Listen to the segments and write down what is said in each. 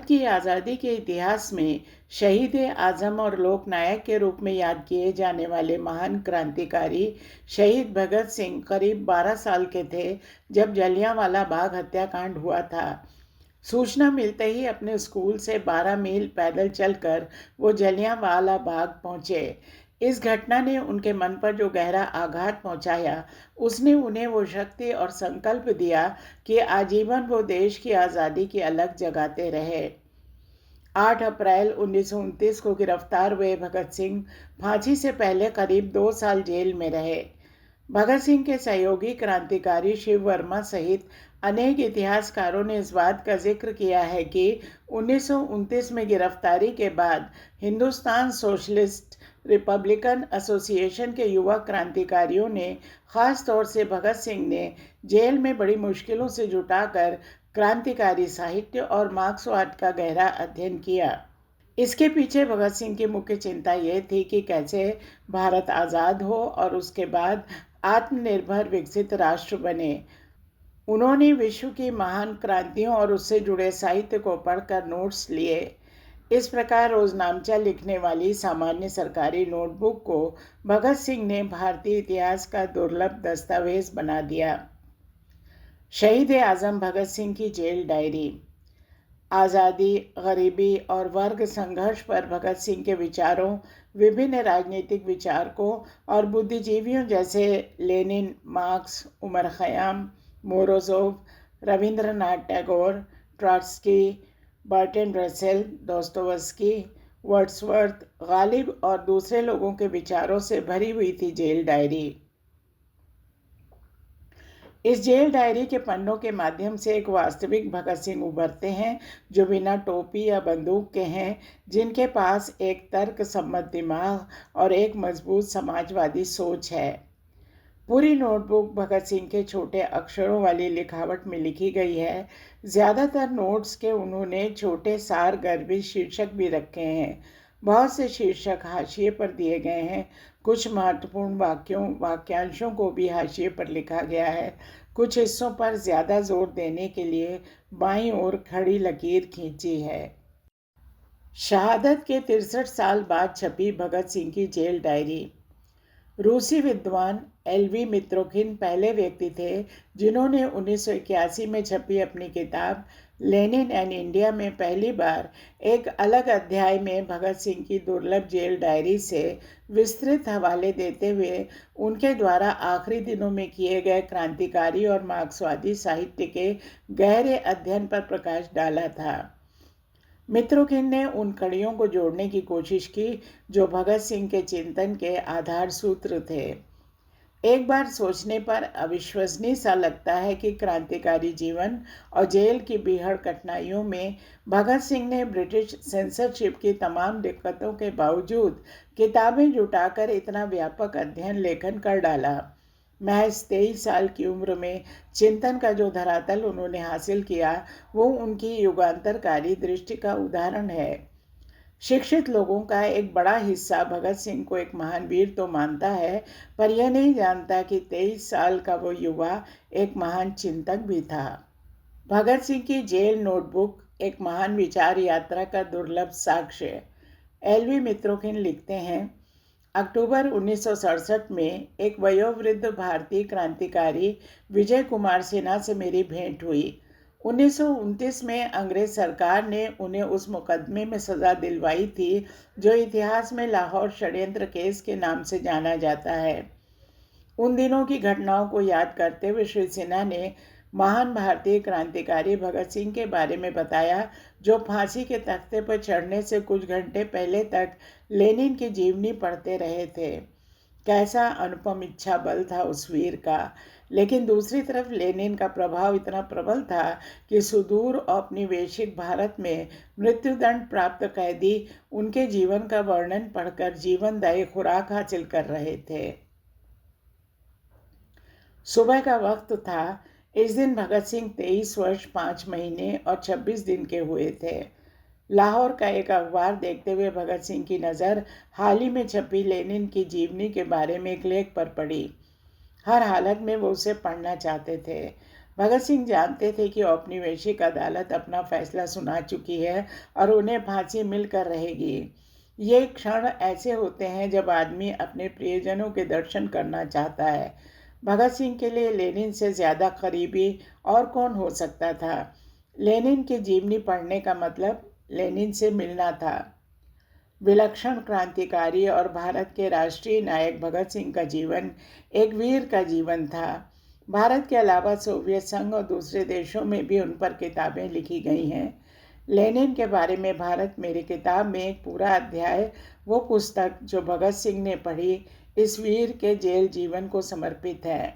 भारत की आज़ादी के इतिहास में शहीद आज़म और लोक नायक के रूप में याद किए जाने वाले महान क्रांतिकारी शहीद भगत सिंह करीब 12 साल के थे जब जलियांवाला बाग हत्याकांड हुआ था। सूचना मिलते ही अपने स्कूल से 12 मील पैदल चलकर वो जलियांवाला बाग पहुंचे। इस घटना ने उनके मन पर जो गहरा आघात पहुंचाया, उसने उन्हें वो शक्ति और संकल्प दिया कि आजीवन वो देश की आज़ादी की अलग जगाते रहे। 8 अप्रैल 1929 को गिरफ्तार हुए भगत सिंह फांसी से पहले करीब 2 साल जेल में रहे। भगत सिंह के सहयोगी क्रांतिकारी शिव वर्मा सहित अनेक इतिहासकारों ने इस बात का जिक्र किया है कि 1929 में गिरफ्तारी के बाद हिंदुस्तान सोशलिस्ट रिपब्लिकन एसोसिएशन के युवा क्रांतिकारियों ने, खास तौर से भगत सिंह ने, जेल में बड़ी मुश्किलों से जुटाकर क्रांतिकारी साहित्य और मार्क्सवाद का गहरा अध्ययन किया। इसके पीछे भगत सिंह की मुख्य चिंता ये थी कि कैसे भारत आज़ाद हो और उसके बाद आत्मनिर्भर विकसित राष्ट्र बने। उन्होंने विश्व की महान क्रांतियों और उससे जुड़े साहित्य को पढ़कर नोट्स लिए। इस प्रकार रोजनामचा लिखने वाली सामान्य सरकारी नोटबुक को भगत सिंह ने भारतीय इतिहास का दुर्लभ दस्तावेज बना दिया। शहीद आज़म भगत सिंह की जेल डायरी। आज़ादी, गरीबी और वर्ग संघर्ष पर भगत सिंह के विचारों विभिन्न राजनीतिक विचारकों और बुद्धिजीवियों जैसे Lenin, Marx, Omar Khayyam, Morozov, Rabindranath Tagore, Trotsky, Bertrand Russell, Dostoevsky, Wordsworth, Ghalib और दूसरे लोगों के विचारों से भरी हुई थी जेल डायरी। इस जेल डायरी के पन्नों के माध्यम से एक वास्तविक भगत सिंह उभरते हैं जो बिना टोपी या बंदूक के हैं, जिनके पास एक तर्क सम्मत दिमाग और एक मजबूत समाजवादी सोच है। पूरी नोटबुक भगत सिंह के छोटे अक्षरों वाली लिखावट में लिखी गई है। ज़्यादातर नोट्स के उन्होंने छोटे सार गर्भित शीर्षक भी रखे हैं। बहुत से शीर्षक हाशिए पर दिए गए हैं। कुछ महत्वपूर्ण वाक्यांशों को भी हाशिए पर लिखा गया है। कुछ हिस्सों पर ज़्यादा जोर देने के लिए बाईं ओर खड़ी लकीर खींची है। शहादत के 63 साल बाद छपी भगत सिंह की जेल डायरी। रूसी विद्वान एलवी मित्रोखिन पहले व्यक्ति थे जिन्होंने 1981 में छपी अपनी किताब लेनिन एंड इंडिया में पहली बार एक अलग अध्याय में भगत सिंह की दुर्लभ जेल डायरी से विस्तृत हवाले देते हुए उनके द्वारा आखिरी दिनों में किए गए क्रांतिकारी और मार्क्सवादी साहित्य के गहरे अध्ययन पर प्रकाश डाला था। मित्रोखिन ने उन कड़ियों को जोड़ने की कोशिश की जो भगत सिंह के चिंतन के आधार सूत्र थे। एक बार सोचने पर अविश्वसनीय सा लगता है कि क्रांतिकारी जीवन और जेल की बीहड़ कठिनाइयों में भगत सिंह ने ब्रिटिश सेंसरशिप की तमाम दिक्कतों के बावजूद किताबें जुटाकर इतना व्यापक अध्ययन लेखन कर डाला। महज 23 साल की उम्र में चिंतन का जो धरातल उन्होंने हासिल किया, वो उनकी युगांतरकारी दृष्टि का उदाहरण है। शिक्षित लोगों का एक बड़ा हिस्सा भगत सिंह को एक महान वीर तो मानता है, पर यह नहीं जानता कि 23 साल का वो युवा एक महान चिंतक भी था। भगत सिंह की जेल नोटबुक एक महान विचार यात्रा का दुर्लभ साक्ष्य। एलवी मित्रोखिन लिखते हैं, अक्टूबर 1967 में एक वयोवृद्ध भारतीय क्रांतिकारी विजय कुमार सिन्हा से मेरी भेंट हुई। 1929 में अंग्रेज सरकार ने उन्हें उस मुकदमे में सज़ा दिलवाई थी जो इतिहास में लाहौर षड्यंत्र केस के नाम से जाना जाता है। उन दिनों की घटनाओं को याद करते हुए श्री सिन्हा ने महान भारतीय क्रांतिकारी भगत सिंह के बारे में बताया, जो फांसी के तख्ते पर चढ़ने से कुछ घंटे पहले तक लेनिन की जीवनी पढ़ते रहे थे। कैसा अनुपम इच्छा बल था उस वीर का। लेकिन दूसरी तरफ लेनिन का प्रभाव इतना प्रबल था कि सुदूर औपनिवेशिक भारत में मृत्युदंड प्राप्त कैदी उनके जीवन का वर्णन पढ़कर जीवनदायी खुराक हासिल कर रहे थे। सुबह का वक्त था। इस दिन भगत सिंह 23 वर्ष 5 महीने और 26 दिन के हुए थे। लाहौर का एक अखबार देखते हुए भगत सिंह की नज़र हाल ही में छपी लेनिन की जीवनी के बारे में एक लेख पर पड़ी। हर हालत में वो उसे पढ़ना चाहते थे। भगत सिंह जानते थे कि औपनिवेशिक अदालत अपना फैसला सुना चुकी है और उन्हें फांसी मिलकर रहेगी। ये क्षण ऐसे होते हैं जब आदमी अपने प्रियजनों के दर्शन करना चाहता है। भगत सिंह के लिए लेनिन से ज़्यादा करीबी और कौन हो सकता था। लेनिन की जीवनी पढ़ने का मतलब लेनिन से मिलना था। विलक्षण क्रांतिकारी और भारत के राष्ट्रीय नायक भगत सिंह का जीवन एक वीर का जीवन था। भारत के अलावा सोवियत संघ और दूसरे देशों में भी उन पर किताबें लिखी गई हैं। लेनिन के बारे में भारत मेरी किताब में एक पूरा अध्याय, वो पुस्तक जो भगत सिंह ने पढ़ी, इस वीर के जेल जीवन को समर्पित है।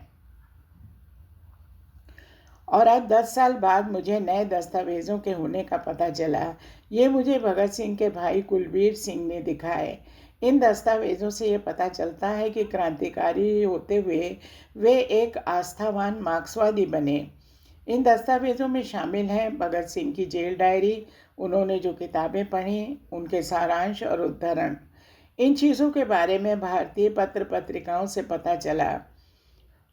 और आज 10 साल बाद मुझे नए दस्तावेज़ों के होने का पता चला। ये मुझे भगत सिंह के भाई कुलवीर सिंह ने दिखाए। इन दस्तावेज़ों से ये पता चलता है कि क्रांतिकारी होते हुए वे एक आस्थावान मार्क्सवादी बने। इन दस्तावेज़ों में शामिल हैं भगत सिंह की जेल डायरी, उन्होंने जो किताबें पढ़ी, उनके सारांश और उद्धरण। इन चीज़ों के बारे में भारतीय पत्र पत्रिकाओं से पता चला।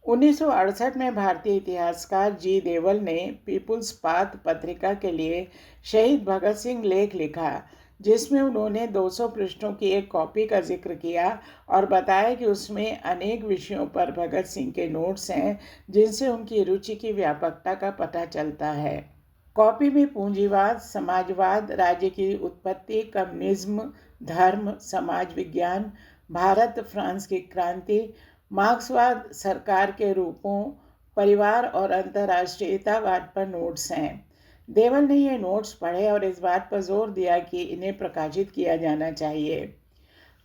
1968 में भारतीय इतिहासकार जी देवल ने पीपुल्स पाथ पत्रिका के लिए शहीद भगत सिंह लेख लिखा, जिसमें उन्होंने 200 पृष्ठों की एक कॉपी का जिक्र किया और बताया कि उसमें अनेक विषयों पर भगत सिंह के नोट्स हैं, जिनसे उनकी रुचि की व्यापकता का पता चलता है। कॉपी में पूंजीवाद, समाजवाद, राज्य की उत्पत्ति, कम्युनिज्म, धर्म, समाज विज्ञान, भारत फ्रांस की क्रांति, मार्क्सवाद, सरकार के रूपों, परिवार और अंतर्राष्ट्रीयतावाद पर नोट्स हैं। देवल ने ये नोट्स पढ़े और इस बात पर जोर दिया कि इन्हें प्रकाशित किया जाना चाहिए।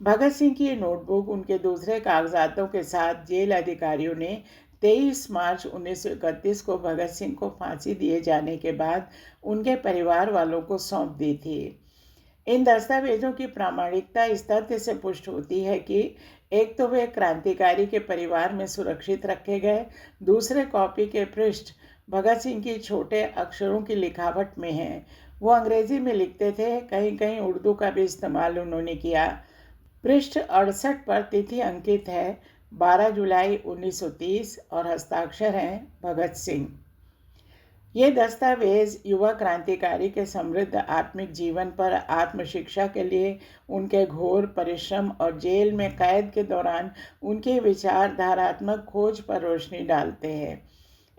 भगत सिंह की ये नोटबुक उनके दूसरे कागजातों के साथ जेल अधिकारियों ने 23 मार्च 1931 को भगत सिंह को फांसी दिए जाने के बाद उनके परिवार वालों को सौंप दी थी। इन दस्तावेजों की प्रामाणिकता इस तथ्य से पुष्ट होती है कि एक तो वे क्रांतिकारी के परिवार में सुरक्षित रखे गए, दूसरे कॉपी के पृष्ठ भगत सिंह की छोटे अक्षरों की लिखावट में हैं। वो अंग्रेजी में लिखते थे, कहीं कहीं उर्दू का भी इस्तेमाल उन्होंने किया। पृष्ठ 68 पर तिथि अंकित है 12 जुलाई 1930 और हस्ताक्षर हैं भगत सिंह। ये दस्तावेज युवा क्रांतिकारी के समृद्ध आत्मिक जीवन पर आत्मशिक्षा के लिए उनके घोर परिश्रम और जेल में कैद के दौरान उनकी विचारधारात्मक खोज पर रोशनी डालते हैं।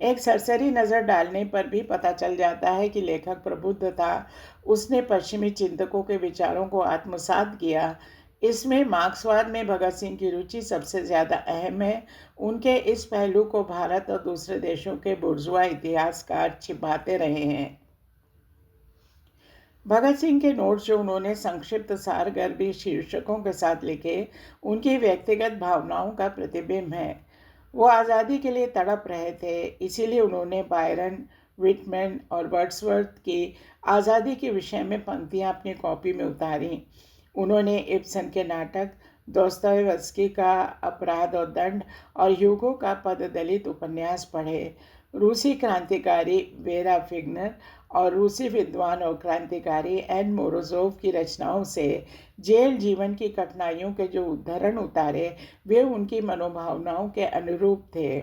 एक सरसरी नज़र डालने पर भी पता चल जाता है कि लेखक प्रबुद्ध था। उसने पश्चिमी चिंतकों के विचारों को आत्मसात किया। इसमें मार्क्सवाद में भगत सिंह की रुचि सबसे ज़्यादा अहम है। उनके इस पहलू को भारत और दूसरे देशों के बुर्जुआ इतिहासकार छिपाते रहे हैं। भगत सिंह के नोट्स जो उन्होंने संक्षिप्त सारगर्भी शीर्षकों के साथ लिखे, उनकी व्यक्तिगत भावनाओं का प्रतिबिंब है। वो आज़ादी के लिए तड़प रहे थे, इसीलिए उन्होंने बायरन, विटमैन और वर्ड्सवर्थ की आज़ादी के विषय में पंक्तियाँ अपनी कॉपी में उतारी। उन्होंने इब्सन के नाटक, दोस्तोयेव्स्की का अपराध और दंड और ह्यूगो का पददलित उपन्यास पढ़े। रूसी क्रांतिकारी वेरा फिग्नर और रूसी विद्वान और क्रांतिकारी एन मोरोजोव की रचनाओं से जेल जीवन की कठिनाइयों के जो उद्धरण उतारे, वे उनकी मनोभावनाओं के अनुरूप थे।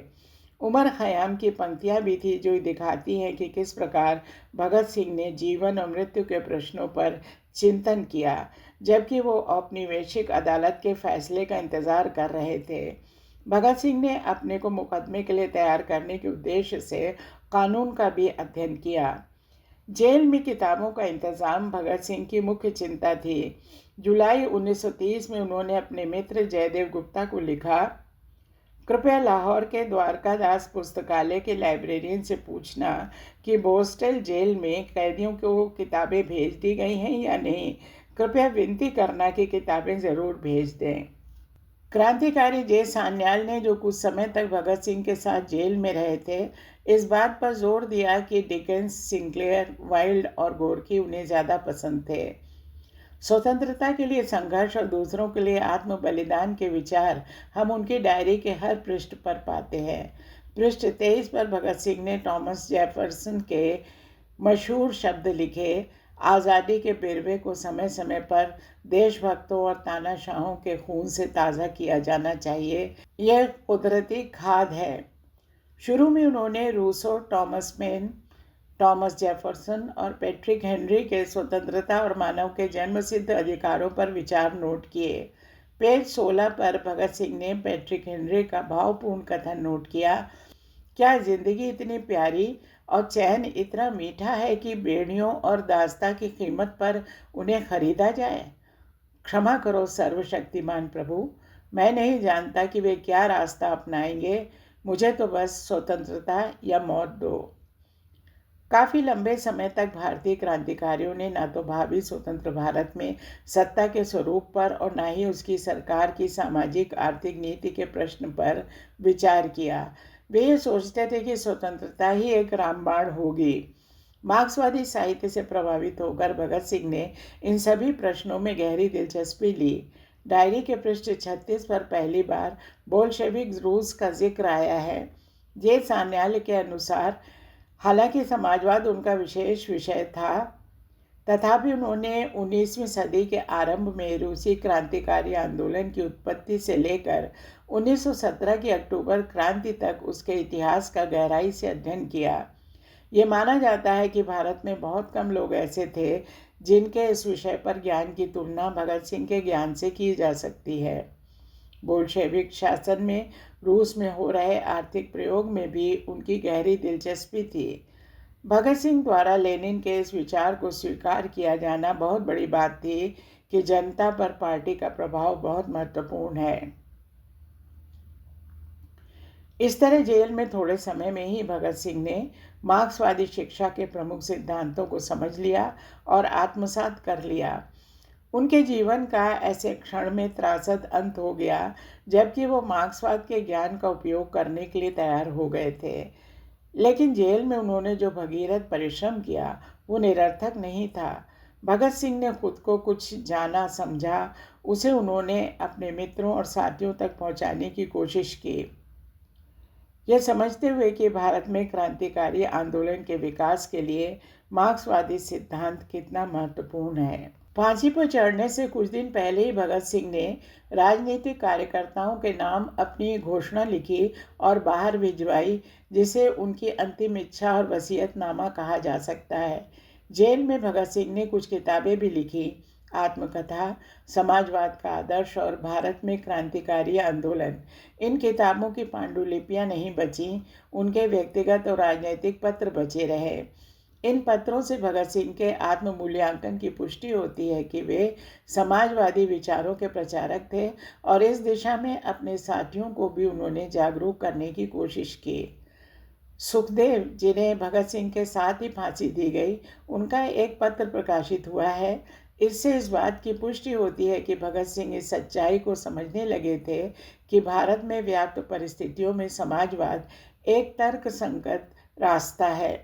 उमर खयाम की पंक्तियां भी थी जो दिखाती हैं कि किस प्रकार भगत सिंह ने जीवन और मृत्यु के प्रश्नों पर चिंतन किया, जबकि वो औपनिवेशिक अदालत के फैसले का इंतज़ार कर रहे थे। भगत सिंह ने अपने को मुकदमे के लिए तैयार करने के उद्देश्य से कानून का भी अध्ययन किया। जेल में किताबों का इंतज़ाम भगत सिंह की मुख्य चिंता थी। जुलाई 1930 में उन्होंने अपने मित्र जयदेव गुप्ता को लिखा, कृपया लाहौर के द्वारकादास पुस्तकालय के लाइब्रेरियन से पूछना कि बोस्टल जेल में कैदियों को किताबें भेज दी गई हैं या नहीं। कृपया विनती करना कि किताबें ज़रूर भेज दें। क्रांतिकारी जे सान्याल ने, जो कुछ समय तक भगत सिंह के साथ जेल में रहे थे, इस बात पर जोर दिया कि डिकेंस, सिंक्लेयर, वाइल्ड और गोरकी उन्हें ज़्यादा पसंद थे। स्वतंत्रता के लिए संघर्ष और दूसरों के लिए आत्म बलिदान के विचार हम उनकी डायरी के हर पृष्ठ पर पाते हैं। पृष्ठ 23 पर भगत सिंह ने थॉमस जेफरसन के मशहूर शब्द लिखे, आज़ादी के बिरवे को समय समय पर देशभक्तों और तानाशाहों के खून से ताज़ा किया जाना चाहिए। यह कुदरती खाद है। शुरू में उन्होंने Rousseau, Thomas Paine, Thomas Jefferson और पैट्रिक हेनरी के स्वतंत्रता और मानव के जन्मसिद्ध अधिकारों पर विचार नोट किए। पेज 16 पर भगत सिंह ने पैट्रिक हेनरी का भावपूर्ण कथन नोट किया, क्या जिंदगी इतनी प्यारी और चैन इतना मीठा है कि बेड़ियों और दास्ता की कीमत पर उन्हें खरीदा जाए? क्षमा करो सर्वशक्तिमान प्रभु, मैं नहीं जानता कि वे क्या रास्ता अपनाएंगे। मुझे तो बस स्वतंत्रता या मौत दो। काफ़ी लंबे समय तक भारतीय क्रांतिकारियों ने न तो भावी स्वतंत्र भारत में सत्ता के स्वरूप पर और न ही उसकी सरकार की सामाजिक आर्थिक नीति के प्रश्न पर विचार किया। वे ये सोचते थे कि स्वतंत्रता ही एक रामबाण होगी। मार्क्सवादी साहित्य से प्रभावित होकर भगत सिंह ने इन सभी प्रश्नों में गहरी दिलचस्पी ली। डायरी के पृष्ठ 36 पर पहली बार बोल्शेविक रूस का जिक्र आया है। जे सान्याल के अनुसार हालांकि समाजवाद उनका विशेष विषय था, तथापि उन्होंने 19वीं सदी के आरंभ में रूसी क्रांतिकारी आंदोलन की उत्पत्ति से लेकर 1917 की अक्टूबर क्रांति तक उसके इतिहास का गहराई से अध्ययन किया। ये माना जाता है कि भारत में बहुत कम लोग ऐसे थे जिनके इस विषय पर ज्ञान की तुलना भगत सिंह के ज्ञान से की जा सकती है। बोल्शेविक शासन में रूस में हो रहे आर्थिक प्रयोग में भी उनकी गहरी दिलचस्पी थी। भगत सिंह द्वारा लेनिन के इस विचार को स्वीकार किया जाना बहुत बड़ी बात थी कि जनता पर पार्टी का प्रभाव बहुत महत्वपूर्ण है। इस तरह जेल में थोड़े समय में ही भगत सिंह ने मार्क्सवादी शिक्षा के प्रमुख सिद्धांतों को समझ लिया और आत्मसात कर लिया। उनके जीवन का ऐसे क्षण में त्रासद अंत हो गया जबकि वो मार्क्सवाद के ज्ञान का उपयोग करने के लिए तैयार हो गए थे। लेकिन जेल में उन्होंने जो भगीरथ परिश्रम किया वो निरर्थक नहीं था। भगत सिंह ने खुद को कुछ जाना समझा, उसे उन्होंने अपने मित्रों और साथियों तक पहुंचाने की कोशिश की, यह समझते हुए कि भारत में क्रांतिकारी आंदोलन के विकास के लिए मार्क्सवादी सिद्धांत कितना महत्वपूर्ण है। फांसी पर चढ़ने से कुछ दिन पहले ही भगत सिंह ने राजनीतिक कार्यकर्ताओं के नाम अपनी घोषणा लिखी और बाहर भिजवाई, जिसे उनकी अंतिम इच्छा और वसीयतनामा कहा जा सकता है। जेल में भगत सिंह ने कुछ किताबें भी लिखी, आत्मकथा, समाजवाद का आदर्श और भारत में क्रांतिकारी आंदोलन। इन किताबों की पांडुलिपियां नहीं बची, उनके व्यक्तिगत और राजनीतिक पत्र बचे रहे। इन पत्रों से भगत सिंह के आत्ममूल्यांकन की पुष्टि होती है कि वे समाजवादी विचारों के प्रचारक थे और इस दिशा में अपने साथियों को भी उन्होंने जागरूक करने की कोशिश की। सुखदेव, जिन्हें भगत सिंह के साथ ही फांसी दी गई, उनका एक पत्र प्रकाशित हुआ है। इससे इस बात की पुष्टि होती है कि भगत सिंह इस सच्चाई को समझने लगे थे कि भारत में व्याप्त परिस्थितियों में समाजवाद एक तर्कसंगत रास्ता है।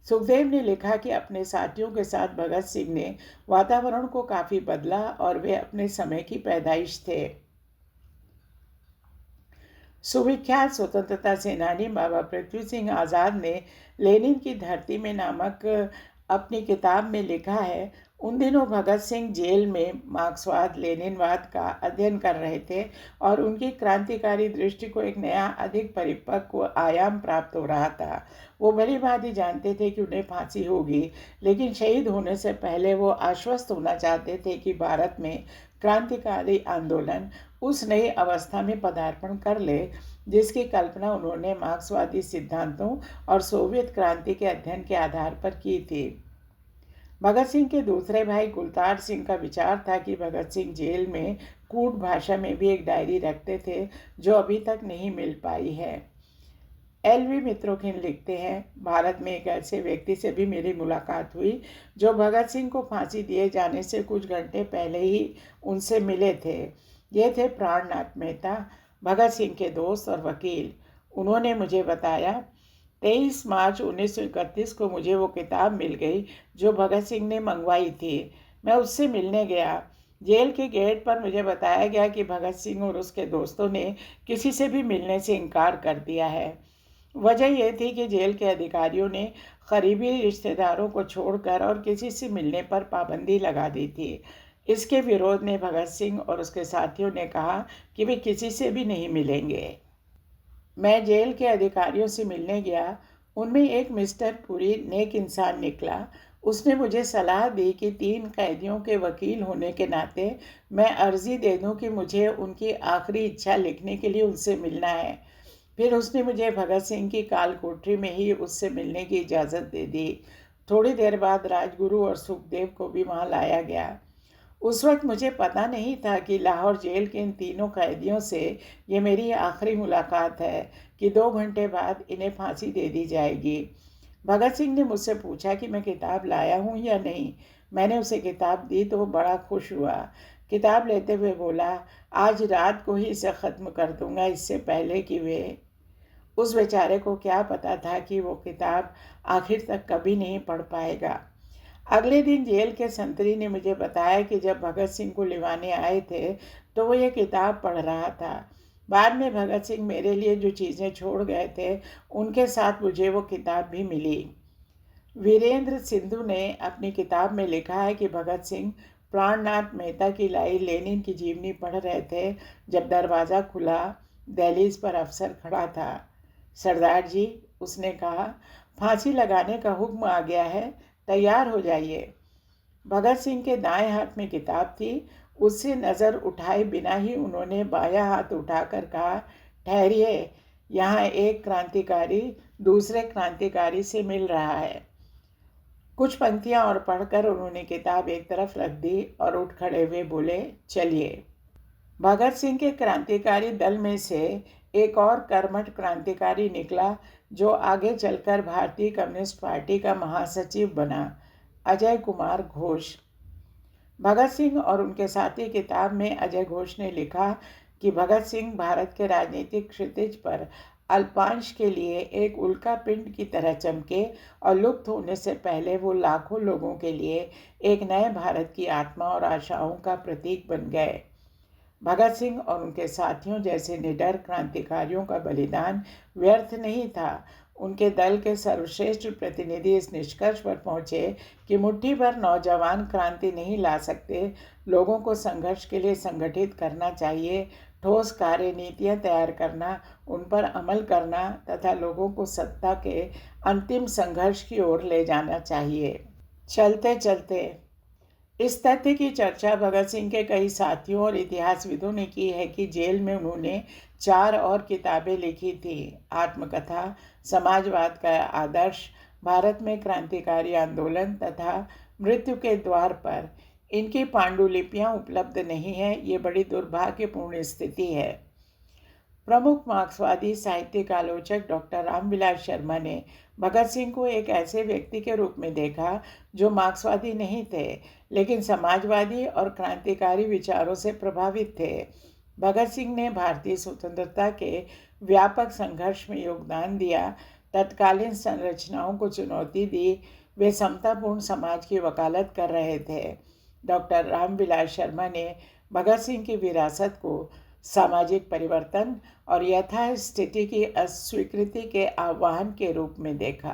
सुखदेव ने लिखा कि अपने साथियों के साथ भगत सिंह ने वातावरण को काफ़ी बदला और वे अपने समय की पैदाइश थे। सुविख्यात स्वतंत्रता सेनानी बाबा पृथ्वी सिंह आज़ाद ने लेनिन की धरती में नामक अपनी किताब में लिखा है, उन दिनों भगत सिंह जेल में मार्क्सवाद लेनिनवाद का अध्ययन कर रहे थे और उनकी क्रांतिकारी दृष्टि को एक नया अधिक परिपक्व आयाम प्राप्त हो रहा था। वो भली भांति जानते थे कि उन्हें फांसी होगी, लेकिन शहीद होने से पहले वो आश्वस्त होना चाहते थे कि भारत में क्रांतिकारी आंदोलन उस नई अवस्था में पदार्पण कर ले जिसकी कल्पना उन्होंने मार्क्सवादी सिद्धांतों और सोवियत क्रांति के अध्ययन के आधार पर की थी। भगत सिंह के दूसरे भाई गुलतार सिंह का विचार था कि भगत सिंह जेल में कूट भाषा में भी एक डायरी रखते थे जो अभी तक नहीं मिल पाई है। एल.वी. मित्रोखिन लिखते हैं, भारत में एक ऐसे व्यक्ति से भी मेरी मुलाकात हुई जो भगत सिंह को फांसी दिए जाने से कुछ घंटे पहले ही उनसे मिले थे। ये थे प्राणनाथ मेहता, भगत सिंह के दोस्त और वकील। उन्होंने मुझे बताया, 23 मार्च 1931 को मुझे वो किताब मिल गई जो भगत सिंह ने मंगवाई थी। मैं उससे मिलने गया। जेल के गेट पर मुझे बताया गया कि भगत सिंह और उसके दोस्तों ने किसी से भी मिलने से इनकार कर दिया है। वजह यह थी कि जेल के अधिकारियों ने करीबी रिश्तेदारों को छोड़कर और किसी से मिलने पर पाबंदी लगा दी थी। इसके विरोध में भगत सिंह और उसके साथियों ने कहा कि वे किसी से भी नहीं मिलेंगे। मैं जेल के अधिकारियों से मिलने गया। उनमें एक मिस्टर पुरी नेक इंसान निकला। उसने मुझे सलाह दी कि 3 कैदियों के वकील होने के नाते मैं अर्जी दे दूं कि मुझे उनकी आखिरी इच्छा लिखने के लिए उनसे मिलना है। फिर उसने मुझे भगत सिंह की काल कोठरी में ही उससे मिलने की इजाज़त दे दी। थोड़ी देर बाद राजगुरु और सुखदेव को भी वहाँ लाया गया। उस वक्त मुझे पता नहीं था कि लाहौर जेल के इन तीनों कैदियों से ये मेरी आखिरी मुलाकात है कि 2 घंटे बाद इन्हें फांसी दे दी जाएगी। भगत सिंह ने मुझसे पूछा कि मैं किताब लाया हूँ या नहीं। मैंने उसे किताब दी तो वो बड़ा खुश हुआ। किताब लेते हुए बोला, आज रात को ही इसे ख़त्म कर दूंगा, इससे पहले कि वे। उस बेचारे को क्या पता था कि वो किताब आखिर तक कभी नहीं पढ़ पाएगा। अगले दिन जेल के संतरी ने मुझे बताया कि जब भगत सिंह को लिवाने आए थे तो वो ये किताब पढ़ रहा था। बाद में भगत सिंह मेरे लिए जो चीज़ें छोड़ गए थे उनके साथ मुझे वो किताब भी मिली। वीरेंद्र सिंधु ने अपनी किताब में लिखा है कि भगत सिंह प्राणनाथ मेहता की लाई लेनिन की जीवनी पढ़ रहे थे जब दरवाज़ा खुला। दहलीज पर अफसर खड़ा था। सरदार जी, उसने कहा, फांसी लगाने का हुक्म आ गया है, तैयार हो जाइए। भगत सिंह के दाएं हाथ में किताब थी। उससे नज़र उठाए बिना ही उन्होंने बायां हाथ उठाकर कहा, ठहरिए, यहाँ एक क्रांतिकारी दूसरे क्रांतिकारी से मिल रहा है। कुछ पंक्तियाँ और पढ़कर उन्होंने किताब एक तरफ रख दी और उठ खड़े हुए बोले, चलिए। भगत सिंह के क्रांतिकारी दल में से एक और कर्मठ क्रांतिकारी निकला जो आगे चलकर भारतीय कम्युनिस्ट पार्टी का महासचिव बना, अजय कुमार घोष। भगत सिंह और उनके साथी किताब में अजय घोष ने लिखा कि भगत सिंह भारत के राजनीतिक क्षितिज पर अल्पांश के लिए एक उल्का पिंड की तरह चमके और लुप्त होने से पहले वो लाखों लोगों के लिए एक नए भारत की आत्मा और आशाओं का प्रतीक बन गए। भगत सिंह और उनके साथियों जैसे निडर क्रांतिकारियों का बलिदान व्यर्थ नहीं था। उनके दल के सर्वश्रेष्ठ प्रतिनिधि इस निष्कर्ष पर पहुंचे कि मुट्ठी भर नौजवान क्रांति नहीं ला सकते। लोगों को संघर्ष के लिए संगठित करना चाहिए, ठोस कार्य नीतियाँ तैयार करना, उन पर अमल करना तथा लोगों को सत्ता के अंतिम संघर्ष की ओर ले जाना चाहिए। चलते चलते इस तथ्य की चर्चा भगत सिंह के कई साथियों और इतिहासविदों ने की है कि जेल में उन्होंने 4 और किताबें लिखी थी। आत्मकथा, समाजवाद का आदर्श, भारत में क्रांतिकारी आंदोलन तथा मृत्यु के द्वार पर। इनकी पांडुलिपियां उपलब्ध नहीं हैं। ये बड़ी दुर्भाग्यपूर्ण स्थिति है। प्रमुख मार्क्सवादी साहित्यिक आलोचक डॉक्टर रामविलास शर्मा ने भगत सिंह को एक ऐसे व्यक्ति के रूप में देखा जो मार्क्सवादी नहीं थे लेकिन समाजवादी और क्रांतिकारी विचारों से प्रभावित थे। भगत सिंह ने भारतीय स्वतंत्रता के व्यापक संघर्ष में योगदान दिया, तत्कालीन संरचनाओं को चुनौती दी। वे समतापूर्ण समाज की वकालत कर रहे थे। डॉक्टर रामविलास शर्मा ने भगत सिंह की विरासत को सामाजिक परिवर्तन और यथास्थिति की अस्वीकृति के आह्वान के रूप में देखा।